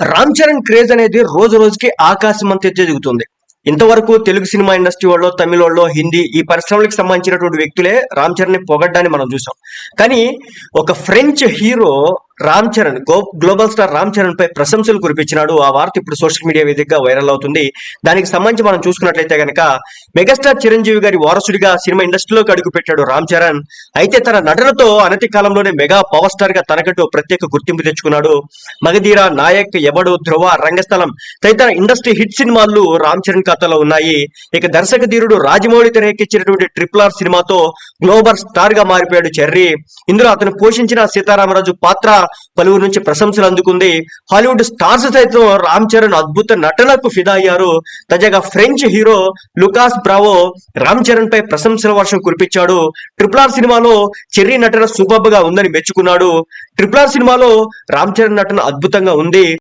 Ram Charan craze అనేది రోజు రోజుకి ఆకాశం అంత ఎదుగుతుంది. ఇంతవరకు తెలుగు సినిమా ఇండస్ట్రీ వాళ్ళు, తమిళ వాళ్ళు, హిందీ ఈ పరిశ్రమలకు సంబంధించినటువంటి వ్యక్తులే రామ్ చరణ్ ని పొగడ్డాన్ని మనం చూసాం. కానీ ఒక French hero Ram Charan, global star Ram Charan పై ప్రశంసలు కురిపించినాడు. ఆ వార్త ఇప్పుడు సోషల్ మీడియా వేదికగా వైరల్ అవుతుంది. దానికి సంబంధించి మనం చూసుకున్నట్లయితే కనుక మెగాస్టార్ చిరంజీవి గారి వారసుడిగా సినిమా ఇండస్ట్రీలోకి అడుగు పెట్టాడు రామ్ చరణ్. అయితే తన నటనతో అనతి కాలంలోనే మెగా పవర్ స్టార్ గా తనకంటూ ప్రత్యేక గుర్తింపు తెచ్చుకున్నాడు. మగధీర, నాయక్, ఎవడు, ధ్రువ, రంగస్థలం తదితర ఇండస్ట్రీ హిట్ సినిమాలు రామ్ చరణ్ ఖాతాలో ఉన్నాయి. ఇక దర్శక ధీరుడు రాజమౌళి తెరకెక్కించినటువంటి RRR సినిమాతో గ్లోబల్ స్టార్ గా మారిపోయాడు చెర్రీ. ఇందులో అతను పోషించిన సీతారామరాజు పాత్ర పలువురు నుంచి ప్రశంసలు అందుకుంది. హాలీవుడ్ స్టార్స్ సైతం రామ్ చరణ్ అద్భుత నటనకు ఫిదా అయ్యారు. తాజాగా French hero Lucas Bravo Ram Charan పై ప్రశంసల వర్షం కురిపించాడు. RRR సినిమాలో చెర్రీ నటన సూపర్బ్ గా ఉందని మెచ్చుకున్నాడు. RRR సినిమాలో రామ్ చరణ్ నటన అద్భుతంగా ఉంది.